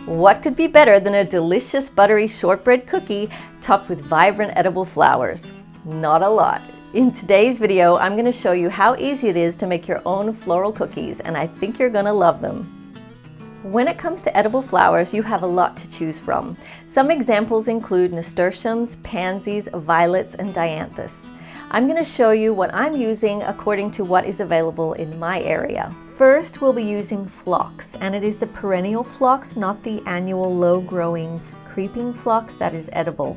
What could be better than a delicious buttery shortbread cookie topped with vibrant edible flowers? Not a lot. In today's video, I'm going to show you how easy it is to make your own floral cookies, and I think you're going to love them. When it comes to edible flowers, you have a lot to choose from. Some examples include nasturtiums, pansies, violets, and dianthus. I'm going to show you what I'm using according to what is available in my area. First, we'll be using phlox, and it is the perennial phlox, not the annual low-growing creeping phlox that is edible.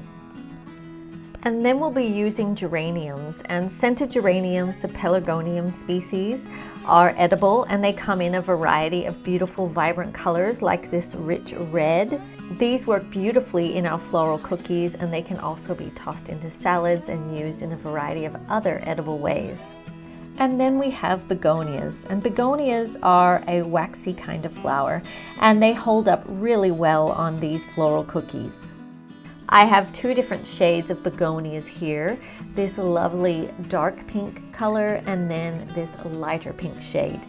And then we'll be using geraniums, and scented geraniums, the pelargonium species, are edible, and they come in a variety of beautiful vibrant colors like this rich red. These work beautifully in our floral cookies, and they can also be tossed into salads and used in a variety of other edible ways. And then we have begonias, and begonias are a waxy kind of flower, and they hold up really well on these floral cookies. I have two different shades of begonias here, this lovely dark pink color and then this lighter pink shade.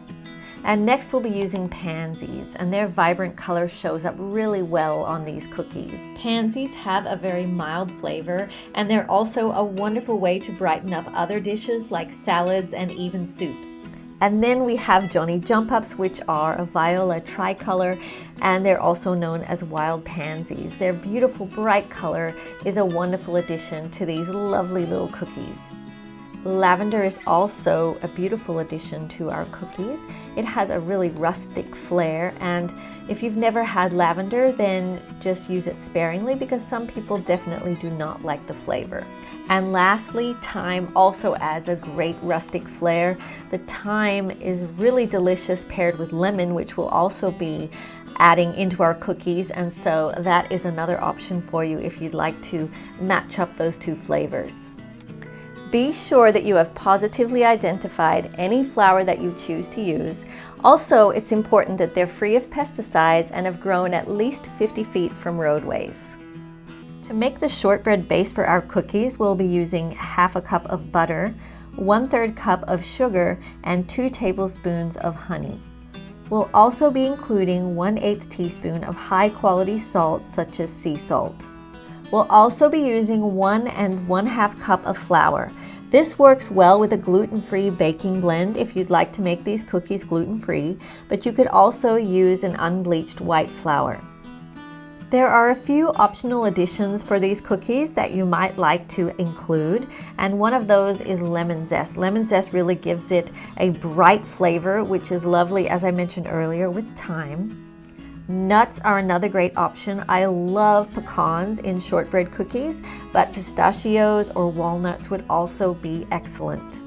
And next we'll be using pansies, and their vibrant color shows up really well on these cookies. Pansies have a very mild flavor, and they're also a wonderful way to brighten up other dishes like salads and even soups. And then we have Johnny Jump Ups, which are a viola tricolor, and they're also known as wild pansies. Their beautiful bright color is a wonderful addition to these lovely little cookies. Lavender is also a beautiful addition to our cookies. It has a really rustic flair, and if you've never had lavender, then just use it sparingly because some people definitely do not like the flavor. And lastly, thyme also adds a great rustic flair. The thyme is really delicious paired with lemon, which we'll also be adding into our cookies, and so that is another option for you if you'd like to match up those two flavors. Be sure that you have positively identified any flower that you choose to use. Also, it's important that they're free of pesticides and have grown at least 50 feet from roadways. To make the shortbread base for our cookies, we'll be using half a cup of butter, 1/3 cup of sugar, and 2 tablespoons of honey. We'll also be including 1/8 teaspoon of high-quality salt such as sea salt. We'll also be using 1 1/2 cup of flour. This works well with a gluten-free baking blend if you'd like to make these cookies gluten-free, but you could also use an unbleached white flour. There are a few optional additions for these cookies that you might like to include, and one of those is lemon zest. Lemon zest really gives it a bright flavor, which is lovely, as I mentioned earlier, with thyme. Nuts are another great option. I love pecans in shortbread cookies, but pistachios or walnuts would also be excellent.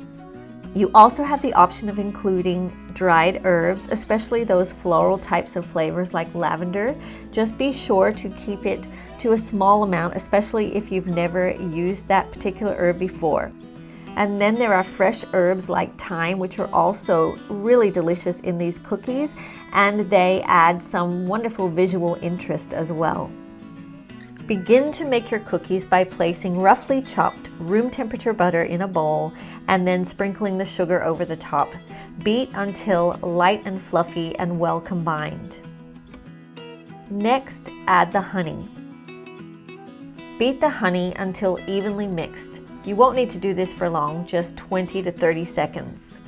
You also have the option of including dried herbs, especially those floral types of flavors like lavender. Just be sure to keep it to a small amount, especially if you've never used that particular herb before. And then there are fresh herbs like thyme, which are also really delicious in these cookies, and they add some wonderful visual interest as well. Begin to make your cookies by placing roughly chopped room temperature butter in a bowl and then sprinkling the sugar over the top. Beat until light and fluffy and well combined. Next, add the honey. Beat the honey until evenly mixed. You won't need to do this for long, just 20 to 30 seconds.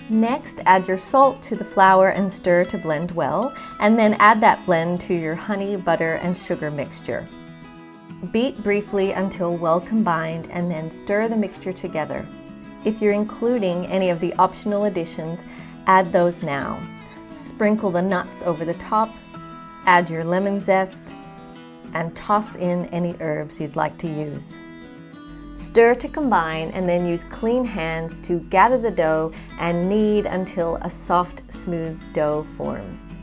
Next, add your salt to the flour and stir to blend well, and then add that blend to your honey, butter, and sugar mixture. Beat briefly until well combined and then stir the mixture together. If you're including any of the optional additions, add those now. Sprinkle the nuts over the top, add your lemon zest, and toss in any herbs you'd like to use. Stir to combine and then use clean hands to gather the dough and knead until a soft, smooth dough forms.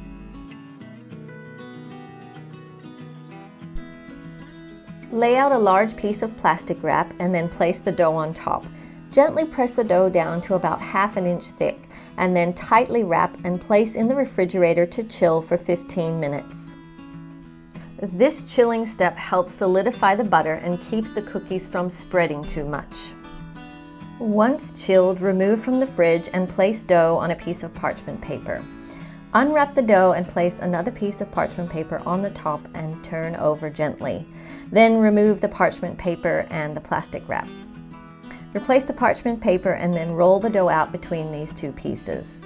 Lay out a large piece of plastic wrap and then place the dough on top. Gently press the dough down to about 1/2 inch thick and then tightly wrap and place in the refrigerator to chill for 15 minutes. This chilling step helps solidify the butter and keeps the cookies from spreading too much. Once chilled, remove from the fridge and place dough on a piece of parchment paper. Unwrap the dough and place another piece of parchment paper on the top and turn over gently. Then remove the parchment paper and the plastic wrap. Replace the parchment paper and then roll the dough out between these two pieces.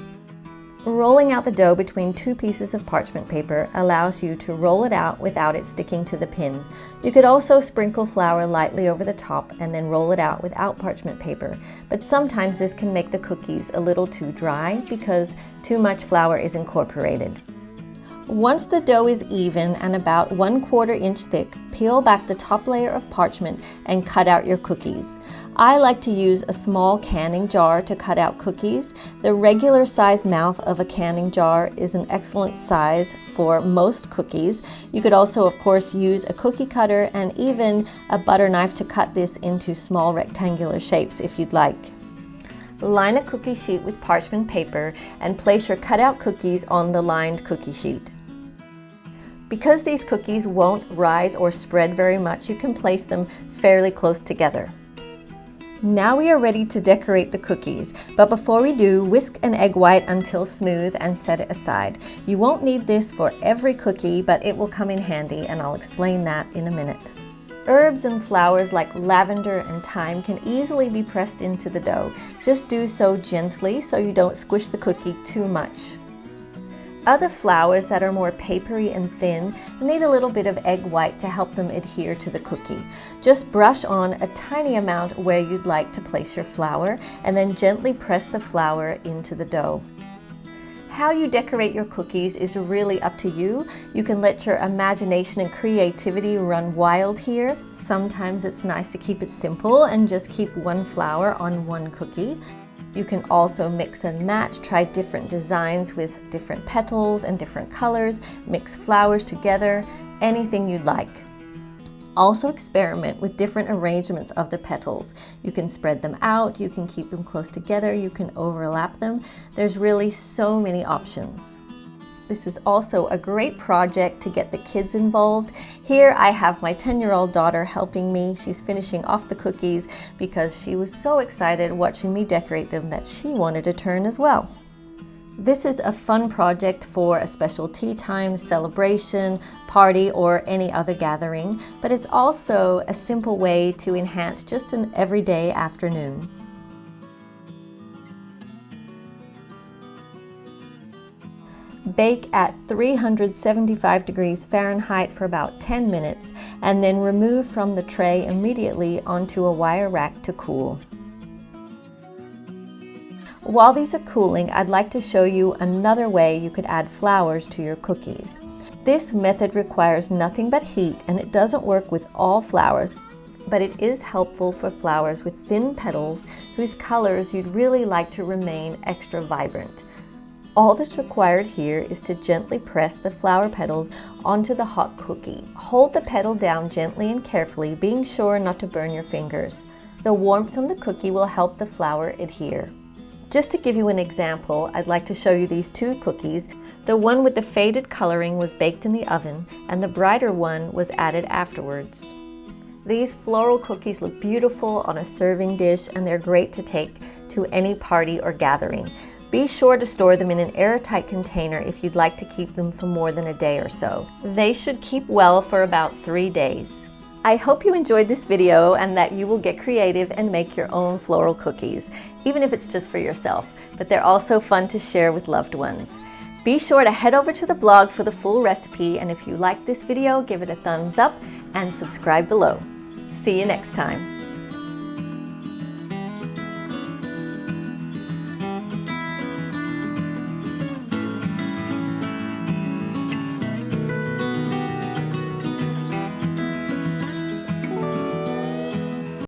Rolling out the dough between two pieces of parchment paper allows you to roll it out without it sticking to the pin. You could also sprinkle flour lightly over the top and then roll it out without parchment paper, but sometimes this can make the cookies a little too dry because too much flour is incorporated. Once the dough is even and about 1/4 inch thick, peel back the top layer of parchment and cut out your cookies. I like to use a small canning jar to cut out cookies. The regular size mouth of a canning jar is an excellent size for most cookies. You could also, of course, use a cookie cutter and even a butter knife to cut this into small rectangular shapes if you'd like. Line a cookie sheet with parchment paper and place your cutout cookies on the lined cookie sheet. Because these cookies won't rise or spread very much, you can place them fairly close together. Now we are ready to decorate the cookies, but before we do, whisk an egg white until smooth and set it aside. You won't need this for every cookie, but it will come in handy, and I'll explain that in a minute. Herbs and flowers like lavender and thyme can easily be pressed into the dough. Just do so gently so you don't squish the cookie too much. Other flowers that are more papery and thin need a little bit of egg white to help them adhere to the cookie. Just brush on a tiny amount where you'd like to place your flower and then gently press the flour into the dough. How you decorate your cookies is really up to you. You can let your imagination and creativity run wild here. Sometimes it's nice to keep it simple and just keep one flower on one cookie. You can also mix and match, try different designs with different petals and different colors, mix flowers together, anything you'd like. Also experiment with different arrangements of the petals. You can spread them out, you can keep them close together, you can overlap them. There's really so many options. This is also a great project to get the kids involved. Here I have my 10-year-old daughter helping me. She's finishing off the cookies because she was so excited watching me decorate them that she wanted a turn as well. This is a fun project for a special tea time, celebration, party, or any other gathering, but it's also a simple way to enhance just an everyday afternoon. Bake at 375 degrees Fahrenheit for about 10 minutes and then remove from the tray immediately onto a wire rack to cool. While these are cooling, I'd like to show you another way you could add flowers to your cookies. This method requires nothing but heat and it doesn't work with all flowers, but it is helpful for flowers with thin petals whose colors you'd really like to remain extra vibrant. All that's required here is to gently press the flower petals onto the hot cookie. Hold the petal down gently and carefully, being sure not to burn your fingers. The warmth from the cookie will help the flower adhere. Just to give you an example, I'd like to show you these two cookies. The one with the faded coloring was baked in the oven, and the brighter one was added afterwards. These floral cookies look beautiful on a serving dish, and they're great to take to any party or gathering. Be sure to store them in an airtight container if you'd like to keep them for more than a day or so. They should keep well for about 3 days. I hope you enjoyed this video and that you will get creative and make your own floral cookies, even if it's just for yourself, but they're also fun to share with loved ones. Be sure to head over to the blog for the full recipe, and if you like this video, give it a thumbs up and subscribe below. See you next time.